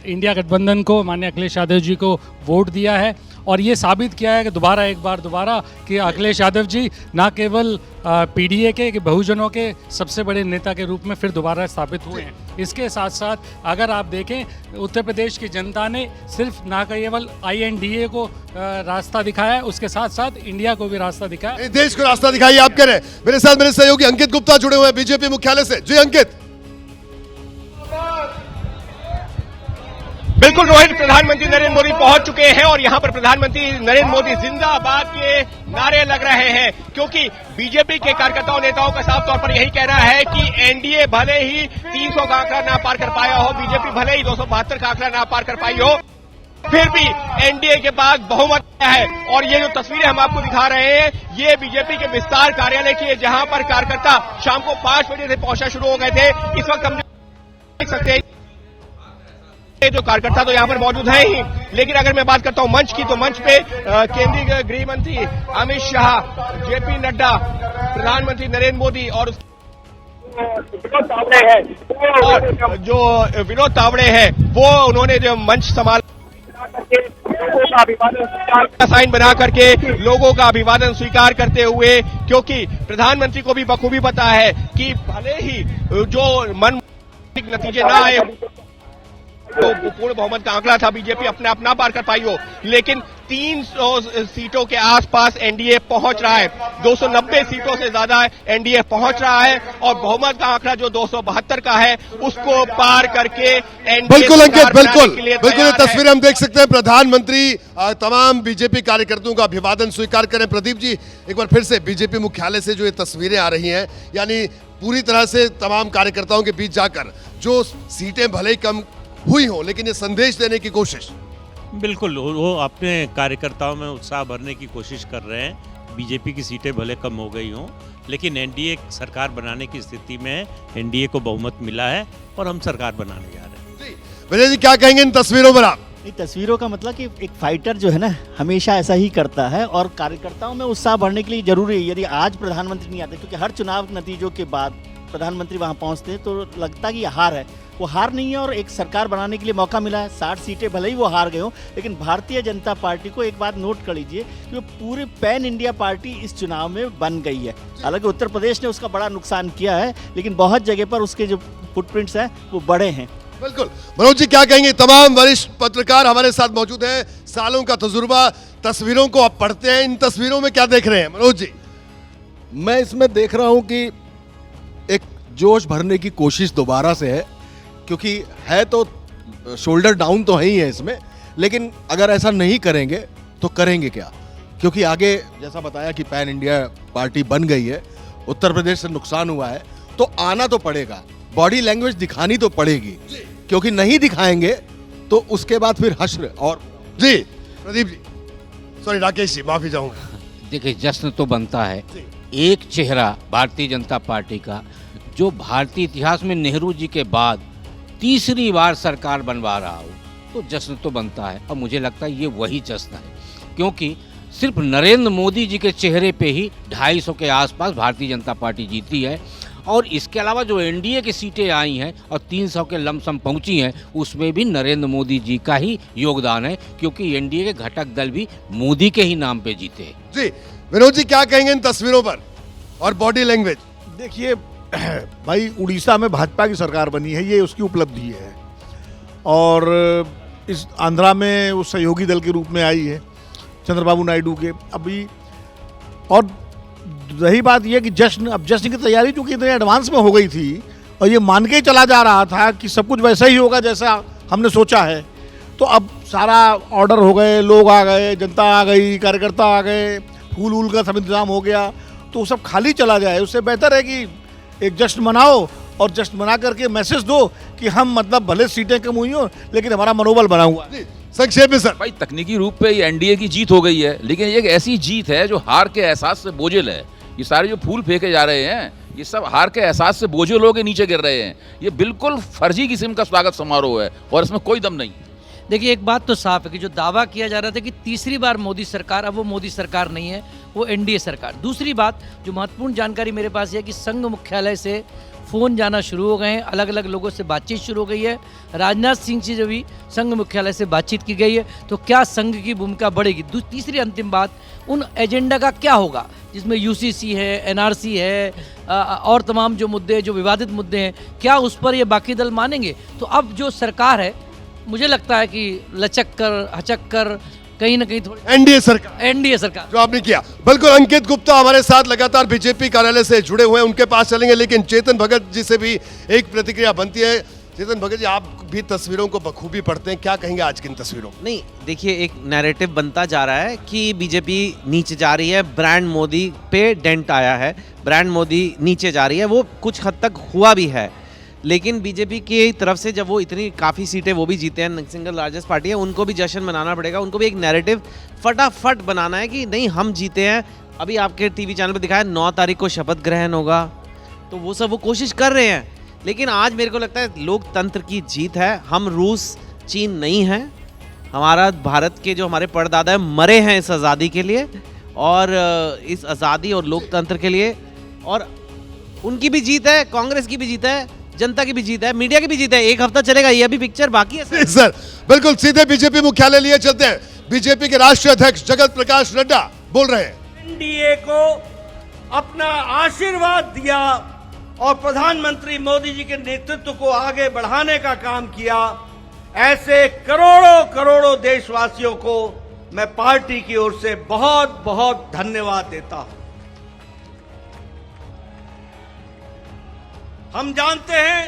[SPEAKER 16] इंडिया गठबंधन को, माननीय अखिलेश यादव जी को वोट दिया है और ये साबित किया है कि एक बार दोबारा कि अखिलेश यादव जी ना केवल पीडीए के बहुजनों के सबसे बड़े नेता के रूप में फिर दोबारा स्थापित हुए हैं। इसके साथ साथ अगर आप देखें, उत्तर प्रदेश की जनता ने सिर्फ ना केवल INDA को रास्ता दिखाया है, उसके साथ साथ इंडिया को भी रास्ता दिखाया।
[SPEAKER 1] देश को रास्ता दिखाइए आप कह रहे हैं। मेरे साथ मेरे सहयोगी अंकित गुप्ता जुड़े हुए हैं बीजेपी मुख्यालय से। जी अंकित।
[SPEAKER 17] बिल्कुल रोहित, प्रधानमंत्री नरेंद्र मोदी पहुंच चुके हैं और यहां पर प्रधानमंत्री नरेंद्र मोदी जिंदाबाद के नारे लग रहे हैं, क्योंकि बीजेपी के कार्यकर्ताओं नेताओं का साफ तौर पर यही कहना है कि एनडीए भले ही 300 का आंकड़ा ना पार कर पाया हो, बीजेपी भले ही 272 का आंकड़ा ना पार कर पाई हो, फिर भी एनडीए के पास बहुमत है। और ये जो तस्वीरें हम आपको दिखा रहे हैं, ये बीजेपी के विस्तार कार्यालय की है, जहां पर कार्यकर्ता शाम को 5 बजे से पहुंचना शुरू हो गए थे। इस वक्त हम देख सकते हैं जो कार्यकर्ता तो यहाँ पर मौजूद है ही, लेकिन अगर मैं बात करता हूँ मंच की, तो मंच पे केंद्रीय गृह मंत्री अमित शाह, JP नड्डा, प्रधानमंत्री नरेंद्र मोदी और जो विनोद तावड़े हैं, वो उन्होंने जो मंच संभाल साइन बना करके लोगों का अभिवादन स्वीकार करते हुए, क्योंकि प्रधानमंत्री को भी बखूबी पता है कि भले ही जो मन नतीजे ना आए, तो पूर्ण बहुमत का आंकड़ा था, बीजेपी अपने आप ना पार कर पाई हो, लेकिन 300 सीटों के आसपास एनडीए पहुंच रहा है। 290 सीटों से ज्यादा एनडीए पहुंच रहा है और बहुमत का आंकड़ा जो 272 का है, उसको पार करके एनडीए
[SPEAKER 1] बिल्कुल अंकित, बिल्कुल ये तस्वीरें हम देख सकते हैं। प्रधानमंत्री तमाम बीजेपी कार्यकर्ताओं का अभिवादन स्वीकार करें। प्रदीप जी, एक बार फिर से बीजेपी मुख्यालय से जो ये तस्वीरें आ रही हैं, यानी पूरी तरह से तमाम कार्यकर्ताओं के बीच जाकर जो सीटें भले ही कम हुई हो, लेकिन ये संदेश देने की कोशिश।
[SPEAKER 11] बिल्कुल, वो अपने कार्यकर्ताओं में उत्साह भरने की कोशिश कर रहे हैं। बीजेपी की सीटें भले कम हो गई हों, लेकिन एनडीए सरकार बनाने की स्थिति में एनडीए को बहुमत मिला है और हम सरकार बनाने जा रहे हैं।
[SPEAKER 1] विजय जी, क्या कहेंगे इन तस्वीरों पर आप?
[SPEAKER 10] इन तस्वीरों का मतलब कि एक फाइटर जो है ना, हमेशा ऐसा ही करता है और कार्यकर्ताओं में उत्साह भरने के लिए जरूरी है। यदि आज प्रधानमंत्री नहीं आते, क्योंकि हर चुनाव नतीजों के बाद प्रधानमंत्री वहां पहुंचते हैं, तो लगता है कि ये हार है। वो हार नहीं है और एक सरकार बनाने के लिए मौका मिला है। 60 सीटें भले ही वो हार गए हो, लेकिन भारतीय जनता पार्टी को एक बात नोट कर लीजिए कि वो पूरे पैन इंडिया पार्टी इस चुनाव में बन गई है। हालांकि उत्तर प्रदेश ने उसका बड़ा नुकसान किया है, लेकिन बहुत जगह पर उसके जो फुटप्रिंट्स हैं वो बड़े हैं।
[SPEAKER 1] बिल्कुल। मनोज जी, क्या कहेंगे? तमाम वरिष्ठ पत्रकार हमारे साथ मौजूद हैं, सालों का तजुर्बा, तस्वीरों को आप पढ़ते हैं, इन तस्वीरों में क्या देख रहे हैं मनोज जी?
[SPEAKER 12] मैं इसमें देख रहा हूं कि एक जोश भरने की कोशिश दोबारा से है, क्योंकि है तो शोल्डर डाउन तो है ही है इसमें, लेकिन अगर ऐसा नहीं करेंगे तो करेंगे क्या? क्योंकि आगे जैसा बताया कि पैन इंडिया पार्टी बन गई है, उत्तर प्रदेश से नुकसान हुआ है, तो आना तो पड़ेगा, बॉडी लैंग्वेज दिखानी तो पड़ेगी, क्योंकि नहीं दिखाएंगे तो उसके बाद फिर हश्र। और
[SPEAKER 1] जी प्रदीप जी, सॉरी राकेश जी, माफी चाहूंगा।
[SPEAKER 2] देखिए, जश्न तो बनता है। एक चेहरा भारतीय जनता पार्टी का, जो भारतीय इतिहास में नेहरू जी के बाद तीसरी बार सरकार बनवा रहा हो, तो जश्न तो बनता है। और मुझे लगता है ये वही जश्न है, क्योंकि सिर्फ नरेंद्र मोदी जी के चेहरे पे ही 250 के आसपास भारतीय जनता पार्टी जीती है। और इसके अलावा जो एनडीए की सीटें आई हैं और 300 के लमसम पहुंची हैं, उसमें भी नरेंद्र मोदी जी का ही योगदान है, क्योंकि एनडीए के घटक दल भी मोदी के ही नाम पे जीते हैं।
[SPEAKER 1] जी विनोद जी, क्या कहेंगे इन तस्वीरों पर और बॉडी लैंग्वेज?
[SPEAKER 18] देखिए भाई, उड़ीसा में भाजपा की सरकार बनी है, ये उसकी उपलब्धि है, और इस आंध्रा में वो सहयोगी दल के रूप में आई है चंद्रबाबू नायडू के अभी। और रही बात ये कि अब जश्न की तैयारी चूंकि इतने एडवांस में हो गई थी और ये मान के ही चला जा रहा था कि सब कुछ वैसा ही होगा जैसा हमने सोचा है, तो अब सारा ऑर्डर हो गए, लोग आ गए, जनता आ गई, कार्यकर्ता आ गए, फूल वूल का सब इंतजाम हो गया, तो सब खाली चला जाए। उससे बेहतर है कि एक जश्न मनाओ और जश्न मना करके मैसेज दो कि हम मतलब भले सीटें कम हुई हो, लेकिन हमारा मनोबल बना हुआ है।
[SPEAKER 1] संक्षेप में सर।
[SPEAKER 13] भाई तकनीकी रूप पे ये एनडीए की जीत हो गई है, लेकिन ये एक ऐसी जीत है जो हार के एहसास से बोझिल है। ये सारे जो फूल फेंके जा रहे हैं ये सब हार के एहसास से बोझिल होकर नीचे गिर रहे हैं। ये बिल्कुल फर्जी किस्म का स्वागत समारोह है और इसमें कोई दम नहीं।
[SPEAKER 14] देखिए, एक बात तो साफ है कि जो दावा किया जा रहा था कि तीसरी बार मोदी सरकार, अब वो मोदी सरकार नहीं है, वो एनडीए सरकार। दूसरी बात जो महत्वपूर्ण जानकारी मेरे पास है कि संघ मुख्यालय से फ़ोन जाना शुरू हो गए हैं, अलग अलग लोगों से बातचीत शुरू हो गई है। राजनाथ सिंह से जो भी संघ मुख्यालय से बातचीत की गई है, तो क्या संघ की भूमिका बढ़ेगी। तीसरी अंतिम बात, उन एजेंडा का क्या होगा जिसमें यूसीसी है, एनआरसी है और तमाम जो मुद्दे, जो विवादित मुद्दे हैं, क्या उस पर ये बाकी दल मानेंगे। तो अब जो सरकार है, मुझे लगता है कि लचक कर, हचक कर, कहीं ना कहीं थोड़ी
[SPEAKER 1] एनडीए सरकार
[SPEAKER 14] जो
[SPEAKER 1] आपने किया। बिल्कुल, अंकित गुप्ता हमारे साथ लगातार बीजेपी कार्यालय से जुड़े हुए हैं, उनके पास चलेंगे, लेकिन चेतन भगत जी से भी एक प्रतिक्रिया बनती है। चेतन भगत जी, आप भी तस्वीरों को बखूबी पढ़ते हैं, क्या कहेंगे आज की इन तस्वीरों?
[SPEAKER 9] नहीं, देखिए, एक नैरेटिव बनता जा रहा है कि बीजेपी नीचे जा रही है, ब्रांड मोदी पे डेंट आया है, ब्रांड मोदी नीचे जा रही है। वो कुछ हद तक हुआ भी है, लेकिन बीजेपी की तरफ से जब वो इतनी काफ़ी सीटें वो भी जीते हैं, सिंगल लार्जेस्ट पार्टी है, उनको भी जश्न मनाना पड़ेगा। उनको भी एक नैरेटिव फटाफट बनाना है कि नहीं, हम जीते हैं। अभी आपके टीवी चैनल पर दिखाया 9 तारीख को शपथ ग्रहण होगा, तो वो सब वो कोशिश कर रहे हैं। लेकिन आज मेरे को लगता है लोकतंत्र की जीत है। हम रूस, चीन नहीं हैं। हमारा भारत के जो हमारे परदादा मरे हैं इस आज़ादी के लिए, और इस आज़ादी और लोकतंत्र के लिए, और उनकी भी जीत है, कांग्रेस की भी जीत है, जनता की भी जीत है, मीडिया की भी जीत है। एक हफ्ता चलेगा, ये अभी पिक्चर बाकी है
[SPEAKER 1] सर। बिल्कुल, सीधे बीजेपी मुख्यालय लिए चलते हैं। बीजेपी के राष्ट्रीय अध्यक्ष जगत प्रकाश नड्डा बोल रहे हैं।
[SPEAKER 19] एनडीए को अपना आशीर्वाद दिया और प्रधानमंत्री मोदी जी के नेतृत्व को आगे बढ़ाने का काम किया। ऐसे करोड़ों करोड़ों देशवासियों को मैं पार्टी की ओर से बहुत बहुत धन्यवाद देता हूं। हम जानते हैं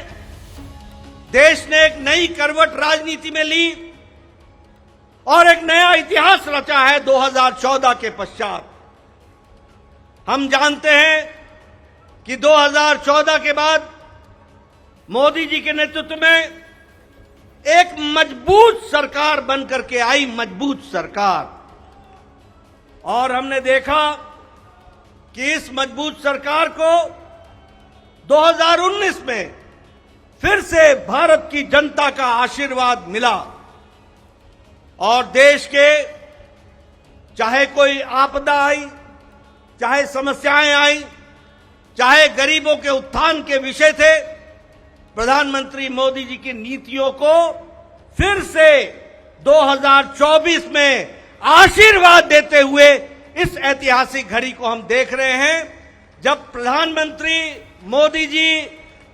[SPEAKER 19] देश ने एक नई करवट राजनीति में ली और एक नया इतिहास रचा है 2014 के पश्चात। हम जानते हैं कि 2014 के बाद मोदी जी के नेतृत्व में एक मजबूत सरकार बनकर के आई, मजबूत सरकार। और हमने देखा कि इस मजबूत सरकार को 2019 में फिर से भारत की जनता का आशीर्वाद मिला और देश के चाहे कोई आपदा आई, चाहे समस्याएं आई, चाहे गरीबों के उत्थान के विषय थे, प्रधानमंत्री मोदी जी की नीतियों को फिर से 2024 में आशीर्वाद देते हुए इस ऐतिहासिक घड़ी को हम देख रहे हैं, जब प्रधानमंत्री मोदी जी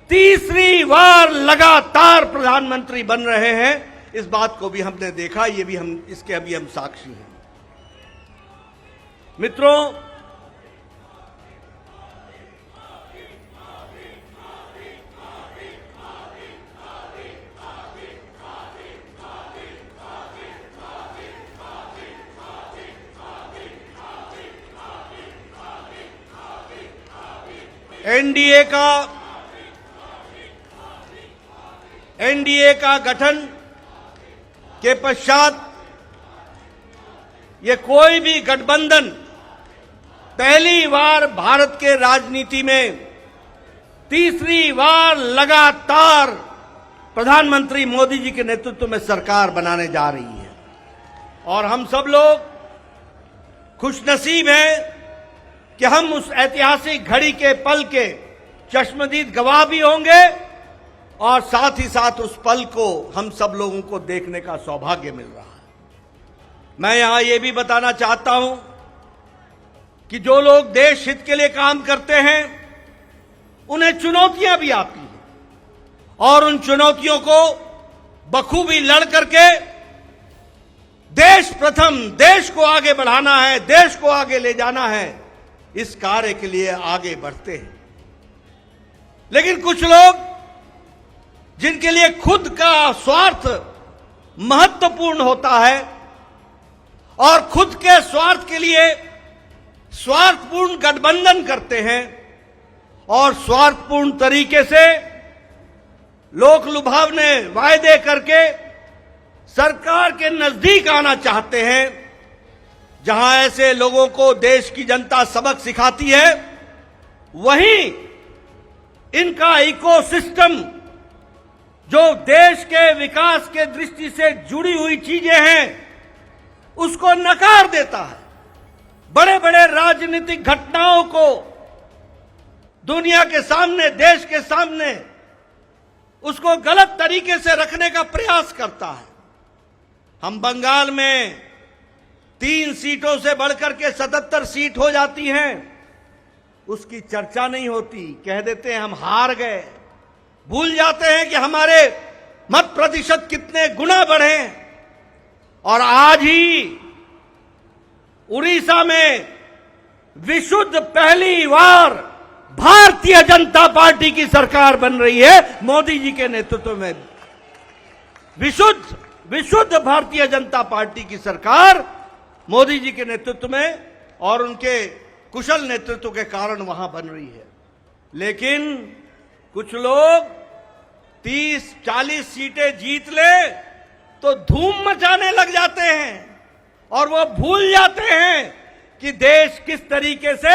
[SPEAKER 19] तीसरी बार लगातार प्रधानमंत्री बन रहे हैं। इस बात को भी हमने देखा, ये भी हम इसके अभी हम साक्षी हैं। मित्रों, एनडीए का गठन के पश्चात ये कोई भी गठबंधन पहली बार भारत के राजनीति में तीसरी बार लगातार प्रधानमंत्री मोदी जी के नेतृत्व में सरकार बनाने जा रही है। और हम सब लोग खुशनसीब हैं कि हम उस ऐतिहासिक घड़ी के पल के चश्मदीद गवाह भी होंगे और साथ ही साथ उस पल को हम सब लोगों को देखने का सौभाग्य मिल रहा है। मैं यहां ये भी बताना चाहता हूं कि जो लोग देश हित के लिए काम करते हैं उन्हें चुनौतियां भी आती हैं और उन चुनौतियों को बखूबी लड़ करके देश प्रथम, देश को आगे बढ़ाना है, देश को आगे ले जाना है, इस कार्य के लिए आगे बढ़ते हैं। लेकिन कुछ लोग जिनके लिए खुद का स्वार्थ महत्वपूर्ण होता है और खुद के स्वार्थ के लिए स्वार्थपूर्ण गठबंधन करते हैं और स्वार्थपूर्ण तरीके से लोक लुभावने वायदे करके सरकार के नजदीक आना चाहते हैं, जहां ऐसे लोगों को देश की जनता सबक सिखाती है, वहीं इनका इकोसिस्टम जो देश के विकास के दृष्टि से जुड़ी हुई चीजें हैं उसको नकार देता है। बड़े बड़े राजनीतिक घटनाओं को दुनिया के सामने, देश के सामने उसको गलत तरीके से रखने का प्रयास करता है। हम बंगाल में 3 सीटों से बढ़कर के 77 सीट हो जाती हैं, उसकी चर्चा नहीं होती, कह देते हैं हम हार गए, भूल जाते हैं कि हमारे मत प्रतिशत कितने गुना बढ़े। और आज ही उड़ीसा में विशुद्ध पहली बार भारतीय जनता पार्टी की सरकार बन रही है, मोदी जी के नेतृत्व में। विशुद्ध भारतीय जनता पार्टी की सरकार मोदी जी के नेतृत्व में और उनके कुशल नेतृत्व के कारण वहां बन रही है। लेकिन कुछ लोग 30-40 सीटें जीत ले तो धूम मचाने लग जाते हैं और वो भूल जाते हैं कि देश किस तरीके से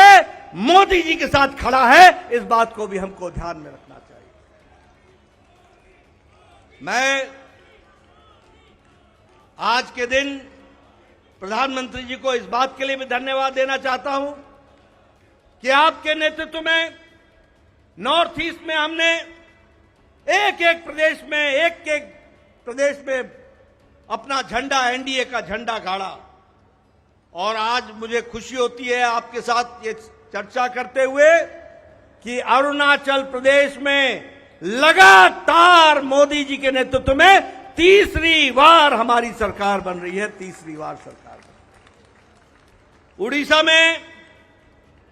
[SPEAKER 19] मोदी जी के साथ खड़ा है। इस बात को भी हमको ध्यान में रखना चाहिए। मैं आज के दिन प्रधानमंत्री जी को इस बात के लिए भी धन्यवाद देना चाहता हूं कि आपके नेतृत्व में नॉर्थ ईस्ट में हमने एक एक प्रदेश में अपना झंडा, एनडीए का झंडा गाड़ा। और आज मुझे खुशी होती है आपके साथ ये चर्चा करते हुए कि अरुणाचल प्रदेश में लगातार मोदी जी के नेतृत्व में तीसरी बार हमारी सरकार बन रही है, तीसरी बार सरकार। उड़ीसा में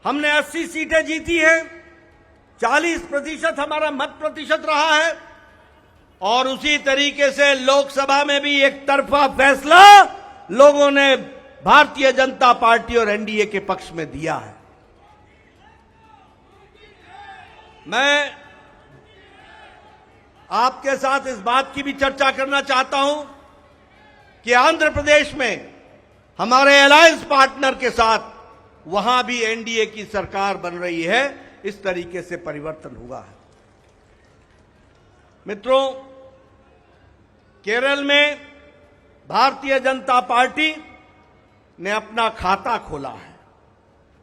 [SPEAKER 19] हमने 80 सीटें जीती हैं, 40% हमारा मत प्रतिशत रहा है। और उसी तरीके से लोकसभा में भी एक तरफा फैसला लोगों ने भारतीय जनता पार्टी और एनडीए के पक्ष में दिया है। मैं आपके साथ इस बात की भी चर्चा करना चाहता हूं कि आंध्र प्रदेश में हमारे अलायंस पार्टनर के साथ वहां भी एनडीए की सरकार बन रही है। इस तरीके से परिवर्तन हुआ है। मित्रों, केरल में भारतीय जनता पार्टी ने अपना खाता खोला है,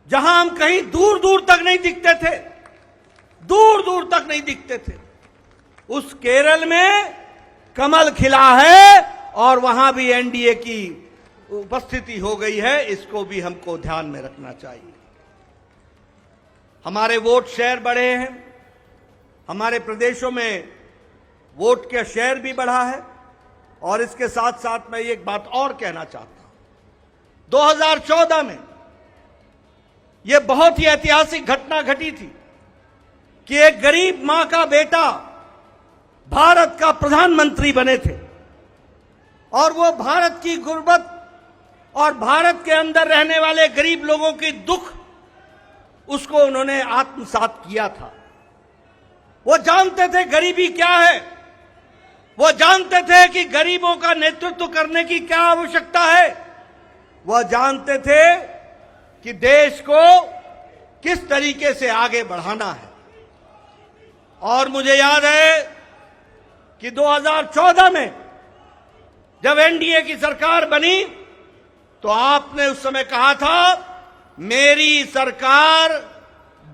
[SPEAKER 19] जहां हम कहीं दूर दूर तक नहीं दिखते थे, दूर दूर तक नहीं दिखते थे, उस केरल में कमल खिला है और वहां भी एनडीए की उपस्थिति हो गई है। इसको भी हमको ध्यान में रखना चाहिए। हमारे वोट शेयर बढ़े हैं, हमारे प्रदेशों में वोट का शेयर भी बढ़ा है। और इसके साथ साथ मैं एक बात और कहना चाहता हूं। 2014 में यह बहुत ही ऐतिहासिक घटना घटी थी कि एक गरीब मां का बेटा भारत का प्रधानमंत्री बने थे और वो भारत की गुर्बत और भारत के अंदर रहने वाले गरीब लोगों की दुख उसको उन्होंने आत्मसात किया था। वो जानते थे गरीबी क्या है, वो जानते थे कि गरीबों का नेतृत्व करने की क्या आवश्यकता है, वह जानते थे कि देश को किस तरीके से आगे बढ़ाना है। और मुझे याद है कि 2014 में जब एनडीए की सरकार बनी तो आपने उस समय कहा था, मेरी सरकार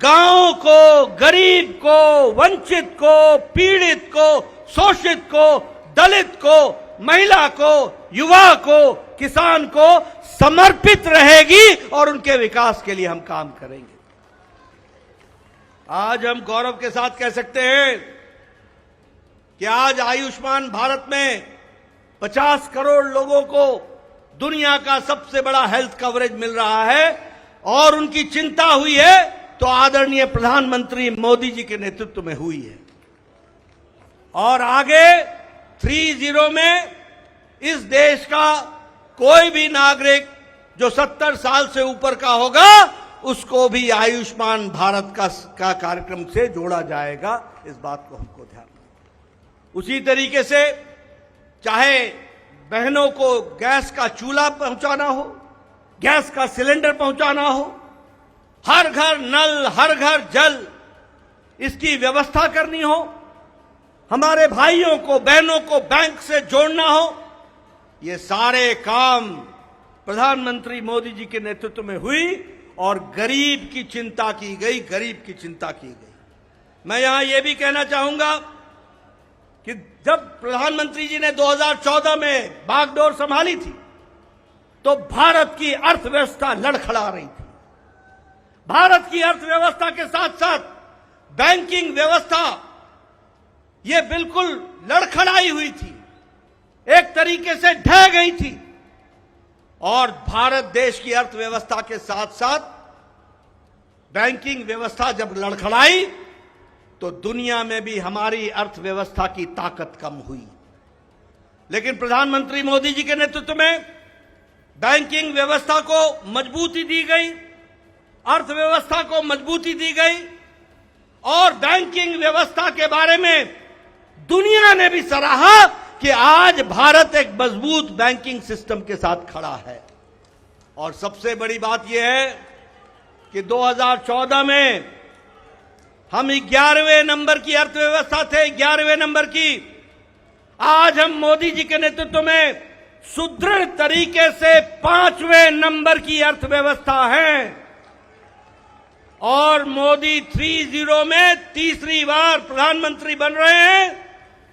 [SPEAKER 19] गांव को, गरीब को, वंचित को, पीड़ित को, शोषित को, दलित को, महिला को, युवा को, किसान को समर्पित रहेगी और उनके विकास के लिए हम काम करेंगे। आज हम गौरव के साथ कह सकते हैं कि आज आयुष्मान भारत में 50 करोड़ लोगों को दुनिया का सबसे बड़ा हेल्थ कवरेज मिल रहा है और उनकी चिंता हुई है तो आदरणीय प्रधानमंत्री मोदी जी के नेतृत्व में हुई है। और आगे 30 में इस देश का कोई भी नागरिक जो 70 साल से ऊपर का होगा उसको भी आयुष्मान भारत का कार्यक्रम से जोड़ा जाएगा। इस बात को हमको ध्यान रखना। उसी तरीके से चाहे बहनों को गैस का चूल्हा पहुंचाना हो, गैस का सिलेंडर पहुंचाना हो, हर घर नल, हर घर जल, इसकी व्यवस्था करनी हो, हमारे भाइयों को बहनों को बैंक से जोड़ना हो, ये सारे काम प्रधानमंत्री मोदी जी के नेतृत्व में हुई और गरीब की चिंता की गई, गरीब की चिंता की गई। मैं यहां यह भी कहना चाहूंगा कि जब प्रधानमंत्री जी ने 2014 में बागडोर संभाली थी तो भारत की अर्थव्यवस्था लड़खड़ा रही थी। भारत की अर्थव्यवस्था के साथ साथ बैंकिंग व्यवस्था ये बिल्कुल लड़खड़ाई हुई थी, एक तरीके से ढह गई थी। और भारत देश की अर्थव्यवस्था के साथ साथ बैंकिंग व्यवस्था जब लड़खड़ाई तो दुनिया में भी हमारी अर्थव्यवस्था की ताकत कम हुई। लेकिन प्रधानमंत्री मोदी जी के नेतृत्व में बैंकिंग व्यवस्था को मजबूती दी गई, अर्थव्यवस्था को मजबूती दी गई और बैंकिंग व्यवस्था के बारे में दुनिया ने भी सराहा कि आज भारत एक मजबूत बैंकिंग सिस्टम के साथ खड़ा है। और सबसे बड़ी बात यह है कि 2014 में हम 11वें नंबर की अर्थव्यवस्था थे, 11वें नंबर की। आज हम मोदी जी के नेतृत्व में सुदृढ़ तरीके से 5वें नंबर की अर्थव्यवस्था है और मोदी 30 में तीसरी बार प्रधानमंत्री बन रहे हैं।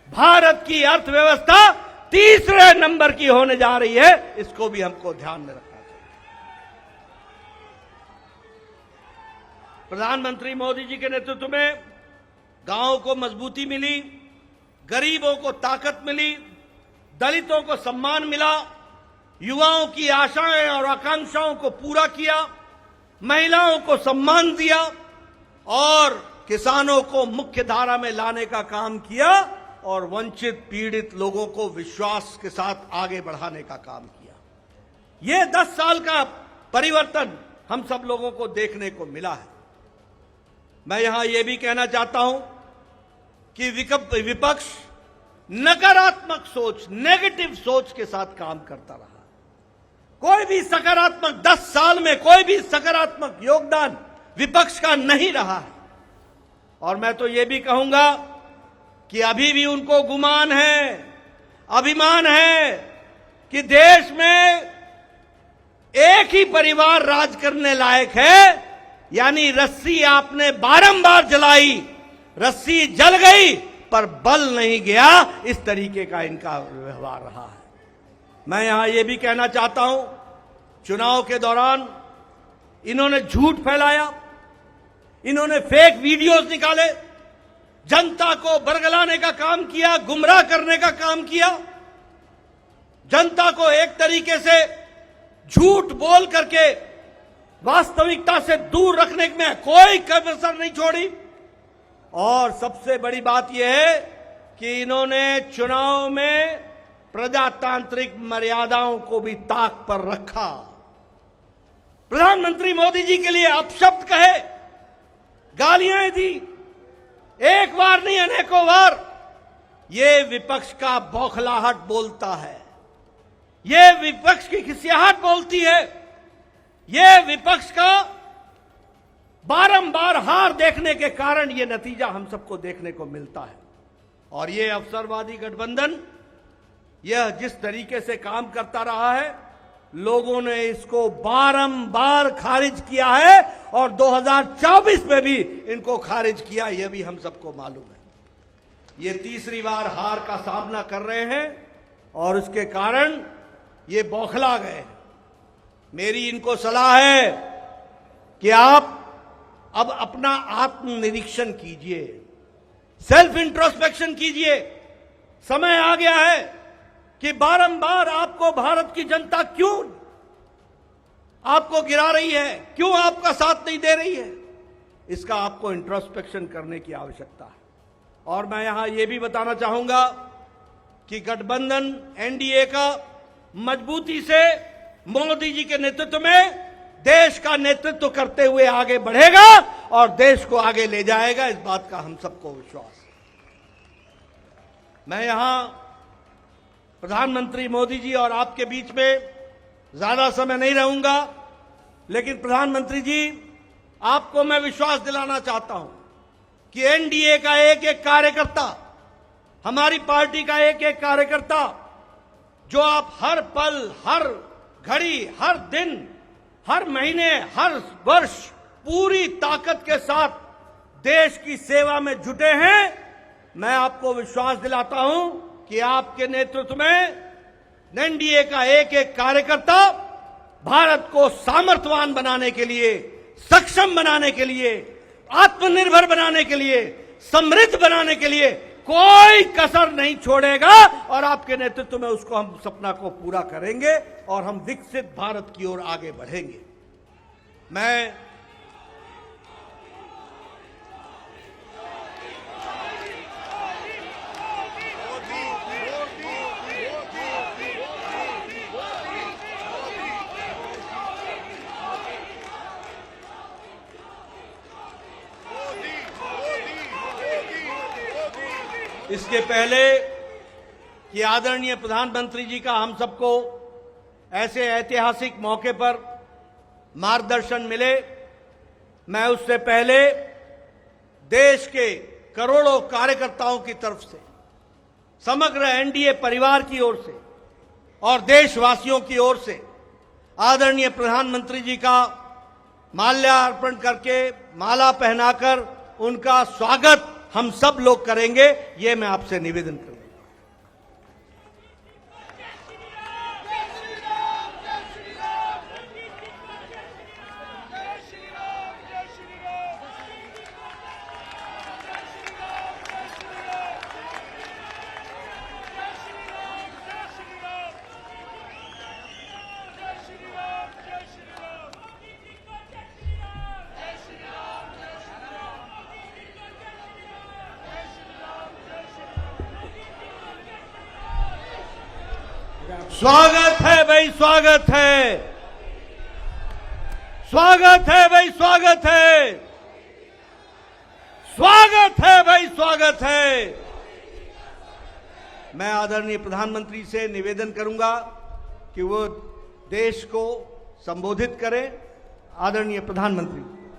[SPEAKER 19] भारत की अर्थव्यवस्था तीसरे नंबर की होने जा रही है, इसको भी हमको ध्यान में रखना चाहिए। प्रधानमंत्री मोदी जी के नेतृत्व में गांवों को मजबूती मिली, गरीबों को ताकत मिली, दलितों को सम्मान मिला, युवाओं की आशाएं और आकांक्षाओं को पूरा किया, महिलाओं को सम्मान दिया और किसानों को मुख्य धारा में लाने का काम किया और वंचित पीड़ित लोगों को विश्वास के साथ आगे बढ़ाने का काम किया। यह 10 साल का परिवर्तन हम सब लोगों को देखने को मिला है। मैं यहां यह भी कहना चाहता हूं कि विपक्ष नकारात्मक सोच, नेगेटिव सोच के साथ काम करता रहा। कोई भी सकारात्मक 10 साल में कोई भी सकारात्मक योगदान विपक्ष का नहीं रहा है। और मैं तो यह भी कहूंगा कि अभी भी उनको गुमान है, अभिमान है कि देश में एक ही परिवार राज करने लायक है। यानी रस्सी आपने बारंबार जलाई, रस्सी जल गई पर बल नहीं गया, इस तरीके का इनका व्यवहार रहा है। मैं यहां यह भी कहना चाहता हूं, चुनाव के दौरान इन्होंने झूठ फैलाया, इन्होंने फेक वीडियोस निकाले, जनता को बरगलाने का काम किया, गुमराह करने का काम किया, जनता को एक तरीके से झूठ बोल करके वास्तविकता से दूर रखने में कोई कसर नहीं छोड़ी। और सबसे बड़ी बात यह है कि इन्होंने चुनाव में प्रजातांत्रिक मर्यादाओं को भी ताक पर रखा। प्रधानमंत्री मोदी जी के लिए अपशब्द कहे, गालियां दी, एक बार नहीं अनेकों बार। यह विपक्ष का बौखलाहट बोलता है, यह विपक्ष की खिसियाहट बोलती है, यह विपक्ष का बारंबार हार देखने के कारण यह नतीजा हम सबको देखने को मिलता है। और यह अवसरवादी गठबंधन यह जिस तरीके से काम करता रहा है, लोगों ने इसको बारंबार खारिज किया है और 2024 में भी इनको खारिज किया, यह भी हम सबको मालूम है। ये तीसरी बार हार का सामना कर रहे हैं और उसके कारण ये बौखला गए हैं। मेरी इनको सलाह है कि आप अब अपना आत्मनिरीक्षण कीजिए, सेल्फ इंट्रोस्पेक्शन कीजिए। समय आ गया है कि बारंबार आपको भारत की जनता क्यों आपको गिरा रही है, क्यों आपका साथ नहीं दे रही है, इसका आपको इंट्रोस्पेक्शन करने की आवश्यकता है। और मैं यहां यह भी बताना चाहूंगा कि गठबंधन एनडीए का मजबूती से मोदी जी के नेतृत्व में देश का नेतृत्व करते हुए आगे बढ़ेगा और देश को आगे ले जाएगा, इस बात का हम सबको विश्वास है। मैं यहां प्रधानमंत्री मोदी जी और आपके बीच में ज्यादा समय नहीं रहूंगा, लेकिन प्रधानमंत्री जी आपको मैं विश्वास दिलाना चाहता हूं कि एनडीए का एक एक कार्यकर्ता, हमारी पार्टी का एक एक कार्यकर्ता, जो आप हर पल, हर घड़ी, हर दिन, हर महीने, हर वर्ष पूरी ताकत के साथ देश की सेवा में जुटे हैं, मैं आपको विश्वास दिलाता हूं कि आपके नेतृत्व में एनडीए का एक एक कार्यकर्ता भारत को सामर्थ्यवान बनाने के लिए, सक्षम बनाने के लिए, आत्मनिर्भर बनाने के लिए, समृद्ध बनाने के लिए कोई कसर नहीं छोड़ेगा और आपके नेतृत्व में उसको हम सपना को पूरा करेंगे और हम विकसित भारत की ओर आगे बढ़ेंगे। मैं इसके पहले कि आदरणीय प्रधानमंत्री जी का हम सबको ऐसे ऐतिहासिक मौके पर मार्गदर्शन मिले, मैं उससे पहले देश के करोड़ों कार्यकर्ताओं की तरफ से, समग्र एनडीए परिवार की ओर से और देशवासियों की ओर से आदरणीय प्रधानमंत्री जी का माल्यार्पण करके, माला पहनाकर उनका स्वागत हम सब लोग करेंगे, ये मैं आपसे निवेदन करूंगा। स्वागत है भाई, स्वागत है, स्वागत है भाई, स्वागत है, स्वागत है भाई, स्वागत है। मैं आदरणीय प्रधानमंत्री से निवेदन करूंगा कि वो देश को संबोधित करें। आदरणीय प्रधानमंत्री।